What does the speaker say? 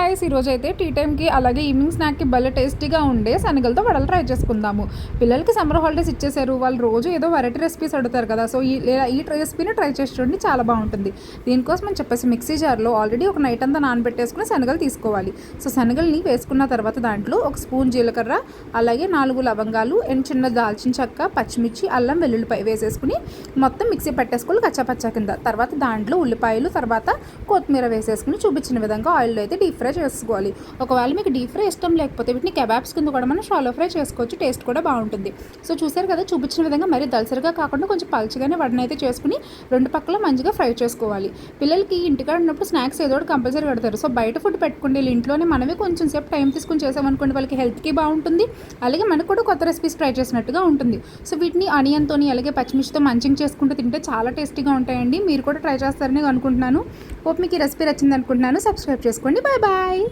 Guys ఈరోజు అయితే tea టైంకి అలాగే ఈవినింగ్ స్నాక్కి భలే టేస్టీగా ఉండే శనగలతో వడలు ట్రై చేసుకుందాము. పిల్లలకి సమ్మర్ హాలిడేస్ ఇచ్చేసారు, వాళ్ళు రోజు ఏదో వెరైటీ రెసిపీస్ అడుగుతారు కదా. సో ఈ రెసిపీని ట్రై చేసి చూడండి, చాలా బాగుంటుంది. దీనికోసం అని చెప్పేసి మిక్సీ జార్లో ఆల్రెడీ ఒక నైట్ అంతా నానబెట్టేసుకుని శనగలు తీసుకోవాలి. సో శనగల్ని వేసుకున్న తర్వాత దాంట్లో ఒక స్పూన్ జీలకర్ర, అలాగే 4 లవంగాలు అండ్ చిన్న దాల్చిన చెక్క, పచ్చిమిర్చి, అల్లం వెల్లుల్లిపాయ వేసేసుకుని మొత్తం మిక్సీ పెట్టేసుకోవాలి కచ్చాపచ్చా కింద. తర్వాత దాంట్లో ఉల్లిపాయలు, తర్వాత కొత్తిమీర వేసేసుకుని చూపించిన విధంగా ఆయిల్లో అయితే డీప్ ఫ్రై చేసుకోవాలి. ఒకవేళ మీకు డీప్ ఫ్రై ఇష్టం లేకపోతే వీటిని కెబాబ్స్ కింద కూడా మనం షాలో ఫ్రై చేసుకోవచ్చు, టేస్ట్ కూడా బాగుంటుంది. సో చూసారు కదా, చూపించిన విధంగా మరీ దలసరిగా కాకుండా కొంచెం పల్చగానే వడన అయితే చేసుకుని రెండు పక్కల మంచిగా ఫ్రై చేసుకోవాలి. పిల్లలకి ఇంటికాడ ఉన్నప్పుడు స్నాక్స్ ఏదో ఒకటి కంపల్సరీ పెడతారు. సో బయట ఫుడ్ పెట్టుకోండి, ఇంట్లోనే మనమే కొంచెం సేపు టైం తీసుకుని చేసామనుకోండి, వాళ్ళకి హెల్త్కి బాగుంటుంది, అలాగే మనకు కూడా కొత్త రెసిపీస్ ట్రై చేసినట్టుగా ఉంటుంది. సో వీటిని ఆనియన్తో అలాగే పచ్చిమిర్చితో మంచింగ్ చేసుకుంటూ తింటే చాలా టేస్టీగా ఉంటాయండి. మీరు కూడా ట్రై చేస్తారని అనుకుంటున్నాను. హోప్ మీకు ఈ రెసిపీ నచ్చింది అనుకుంటున్నాను. సబ్స్క్రైబ్ చేసుకోండి. Bye bye.